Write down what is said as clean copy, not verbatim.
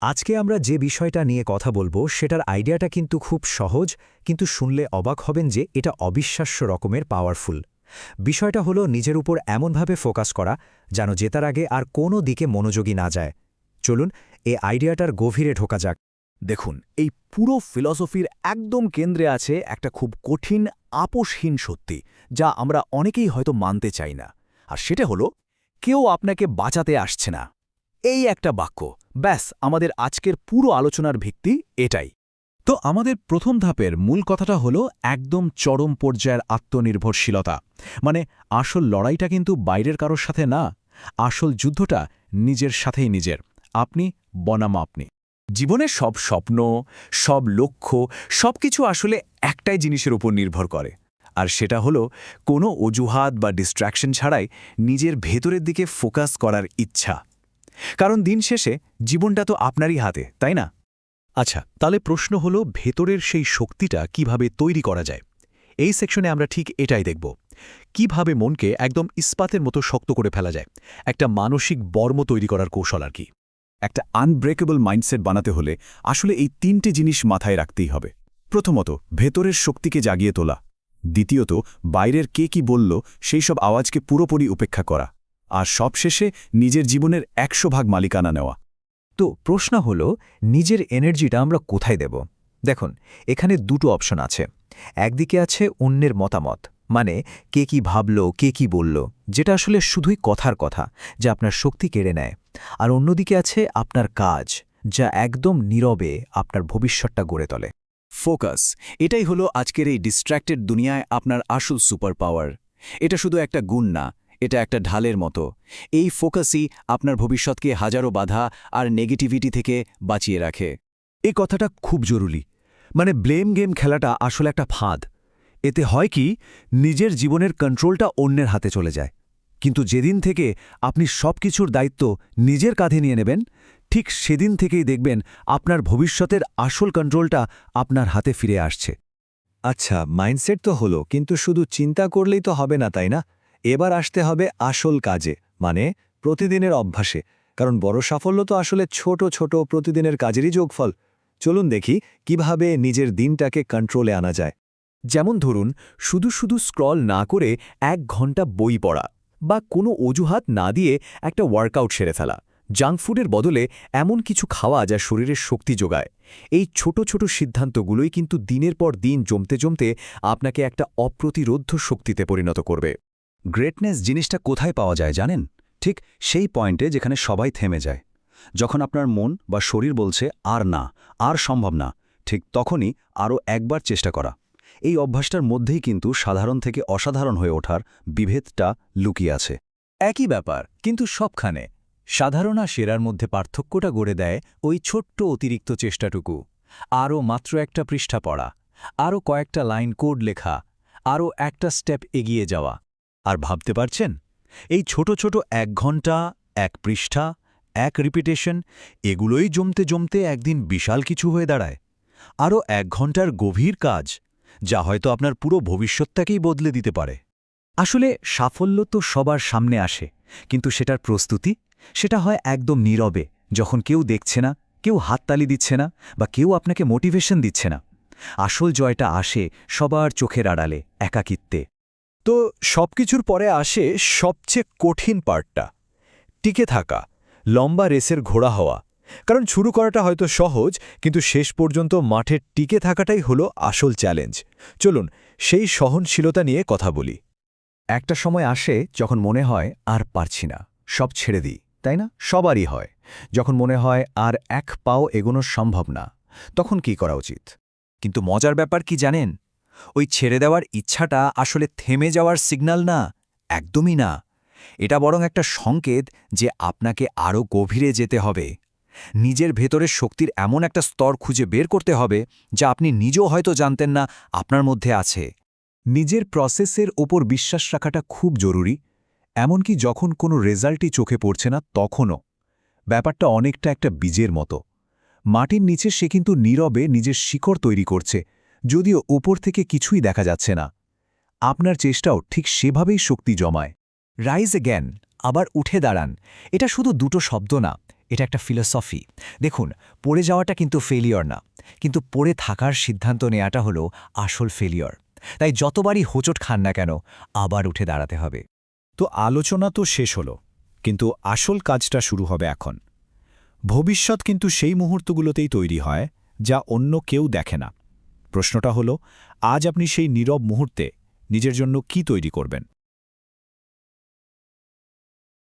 আজকে আমরা যে বিষয়টা নিয়ে কথা বলবো সেটার আইডিয়াটা কিন্তু খুব সহজ, কিন্তু শুনলে অবাক হবেন যে এটা অবিশ্বাস্য রকমের পাওয়ারফুল। বিষয়টা হলো নিজের উপর এমনভাবে ফোকাস করা যেন জেতার আগে আর কোনো দিকে মনোযোগী না যায়। চলুন এই আইডিয়াটার গভীরে ঢোকা যাক। দেখুন, এই পুরো ফিলসফির একদম কেন্দ্রে আছে একটা খুব কঠিন, আপোষহীন সত্যি, যা আমরা অনেকেই হয়তো মানতে চাই না। আর সেটা হলো, কেউ আপনাকে বাঁচাতে আসছে না। এই একটা বাক্য, ব্যাস আমাদের আজকের পুরো আলোচনার ভিত্তি এটাই। তো আমাদের প্রথম ধাপের মূল কথাটা হলো একদম চরম পর্যায়ের আত্মনির্ভরশীলতা। মানে আসল লড়াইটা কিন্তু বাইরের কারোর সাথে না, আসল যুদ্ধটা নিজের সাথেই নিজের, আপনি বনাম আপনি। জীবনের সব স্বপ্ন, সব লক্ষ্য, সবকিছু আসলে একটাই জিনিসের উপর নির্ভর করে, আর সেটা হলো কোনো অজুহাত বা ডিস্ট্র্যাকশন ছাড়াই নিজের ভেতরের দিকে ফোকাস করার ইচ্ছা। কারণ দিন শেষে জীবনটা তো আপনারই হাতে, তাই না? আচ্ছা, তাহলে প্রশ্ন হলো, ভেতরের সেই শক্তিটা কিভাবে তৈরি করা যায়? এই সেকশনে আমরা ঠিক এটাই দেখব। কিভাবে মনকে একদম ইস্পাতের মতো শক্ত করে ফেলা যায়, একটা মানসিক বর্ম তৈরি করার কৌশল আর কি। একটা আনব্রেকেবল মাইন্ডসেট বানাতে হলে আসলে এই তিনটে জিনিস মাথায় রাখতেই হবে। প্রথমত, ভেতরের শক্তিকে জাগিয়ে তোলা। দ্বিতীয়ত, বাইরের কে কি বলল সেই সব আওয়াজকে পুরোপুরি উপেক্ষা করা। আর সবশেষে নিজের জীবনের 100% মালিকানা নেওয়া। তো প্রশ্ন হলো, নিজের এনার্জিটা আমরা কোথায় দেব? দেখুন, এখানে দুটো অপশন আছে। একদিকে আছে অন্যের মতামত, মানে কে কি ভাবল, কে কি বলল, যেটা আসলে শুধুই কথার কথা, যা আপনার শক্তি কেড়ে নেয়। আর অন্যদিকে আছে আপনার কাজ, যা একদম নীরবে আপনার ভবিষ্যৎটা গড়ে তোলে। ফোকাস, এটাই হলো আজকের এই ডিস্ট্র্যাক্টেড দুনিয়ায় আপনার আসল সুপার পাওয়ার। এটা শুধু একটা গুণ না, এটা একটা ঢালের মতো। এই ফোকাসই আপনার ভবিষ্যৎকে হাজারো বাধা আর নেগেটিভিটি থেকে বাঁচিয়ে রাখে। এই কথাটা খুব জরুরি। মানে ব্লেম গেম খেলাটা আসলে একটা ফাঁদ। এতে হয় কি, নিজের জীবনের কন্ট্রোলটা অন্যের হাতে চলে যায়। কিন্তু যেদিন থেকে আপনি সবকিছুর দায়িত্ব নিজের কাঁধে নিয়ে নেবেন, ঠিক সেদিন থেকেই দেখবেন আপনার ভবিষ্যতের আসল কন্ট্রোলটা আপনার হাতে ফিরে আসছে। আচ্ছা, মাইন্ডসেট তো হলো, কিন্তু শুধু চিন্তা করলেই তো হবে না, তাই না? এবার আসতে হবে আসল কাজে, মানে প্রতিদিনের অভ্যাসে। কারণ বড় সাফল্য তো আসলে ছোট ছোট প্রতিদিনের কাজেরই যোগফল। চলুন দেখি কিভাবে নিজের দিনটাকে কন্ট্রোলে আনা যায়। যেমন ধরুন, শুধু শুধু স্ক্রল না করে 1 ঘন্টা বই পড়া, বা কোনো অজুহাত না দিয়ে একটা ওয়ার্কআউট সেরে ফেলা। জাঙ্ক ফুডের বদলে এমন কিছু খাওয়া যা শরীরের শক্তি যোগায়। এই ছোট ছোট সিদ্ধান্তগুলোই কিন্তু দিনের পর দিন জমতে জমতে আপনাকে একটা অপ্রতিরোধ্য শক্তিতে পরিণত করবে। গ্রেটনেস জিনিসটা কোথায় পাওয়া যায় জানেন? ঠিক সেই পয়েন্টে যেখানে সবাই থেমে যায়। যখন আপনার মন বা শরীর বলছে আর না, আর সম্ভব না, ঠিক তখনই আরও একবার চেষ্টা করা। এই অভ্যাসটার মধ্যেই কিন্তু সাধারণ থেকে অসাধারণ হয়ে ওঠার বিভেদটা লুকিয়ে আছে। একই ব্যাপার, কিন্তু সবখানে। সাধারণ আর সেরার মধ্যে পার্থক্যটা গড়ে দেয় ওই ছোট্ট অতিরিক্ত চেষ্টাটুকু। আরও মাত্র একটা পৃষ্ঠা পড়া, আরও কয়েকটা লাইন কোড লেখা, আরও একটা স্টেপ এগিয়ে যাওয়া। আর ভাবতে পারছেন, এই ছোট ছোট 1 ঘন্টা, 1 পৃষ্ঠা, 1 রিপিটেশন, এগুলোই জমতে জমতে একদিন বিশাল কিছু হয়ে দাঁড়ায়। আরও 1 ঘন্টার গভীর কাজ, যা হয়তো আপনার পুরো ভবিষ্যৎটাকেই বদলে দিতে পারে। আসলে সাফল্য তো সবার সামনে আসে, কিন্তু সেটার প্রস্তুতি, সেটা হয় একদম নীরবে, যখন কেউ দেখছে না, কেউ হাততালি দিচ্ছে না, বা কেউ আপনাকে মোটিভেশন দিচ্ছে না। আসল জয়টা আসে সবার চোখের আড়ালে, একাকিত্বে। তো সবকিছুর পরে আসে সবচেয়ে কঠিন পার্টটা, টিকে থাকা, লম্বা রেসের ঘোড়া হওয়া। কারণ শুরু করাটা হয়তো সহজ, কিন্তু শেষ পর্যন্ত মাঠে টিকে থাকাটাই হলো আসল চ্যালেঞ্জ। চলুন সেই সহনশীলতা নিয়ে কথা বলি। একটা সময় আসে যখন মনে হয় আর পারছি না, সব ছেড়ে দিই, তাই না? সবারই হয়। যখন মনে হয় আর 1 পাও এগোনো সম্ভব না, তখন কি করা উচিত? কিন্তু মজার ব্যাপার কি জানেন? ওই ছেড়ে দেওয়ার ইচ্ছাটা আসলে থেমে যাওয়ার সিগন্যাল না, একদমই না। এটা বরং একটা সংকেত যে আপনাকে আরও গভীরে যেতে হবে। নিজের ভেতরের শক্তির এমন একটা স্তর খুঁজে বের করতে হবে যা আপনি নিজেও হয়তো জানতেন না আপনার মধ্যে আছে। নিজের প্রসেসের ওপর বিশ্বাস রাখাটা খুব জরুরি, এমনকি যখন কোনো রেজাল্টই চোখে পড়ছে না তখনও। ব্যাপারটা অনেকটা একটা বীজের মতো। মাটির নিচে সে কিন্তু নীরবে নিজের শিকড় তৈরি করছে, যদিও ওপর থেকে কিছুই দেখা যাচ্ছে না। আপনার চেষ্টাও ঠিক সেভাবেই শক্তি জমায়। রাইজ এগেন, আবার উঠে দাঁড়ান, এটা শুধু দুটো শব্দ না, এটা একটা ফিলসফি। দেখুন, পড়ে যাওয়াটা কিন্তু ফেলিয়র না, কিন্তু পড়ে থাকার সিদ্ধান্ত নেওয়াটা হলো আসল ফেলিয়র। তাই যতবারই হোঁচট খান না কেন, আবার উঠে দাঁড়াতে হবে। তো আলোচনা তো শেষ হলো, কিন্তু আসল কাজটা শুরু হবে এখন। ভবিষ্যৎ কিন্তু সেই মুহূর্তগুলোতেই তৈরি হয় যা অন্য কেউ দেখে না। প্রশ্নটা হলো, আজ আপনি সেই নীরব মুহূর্তে নিজের জন্য কি তৈরি করবেন?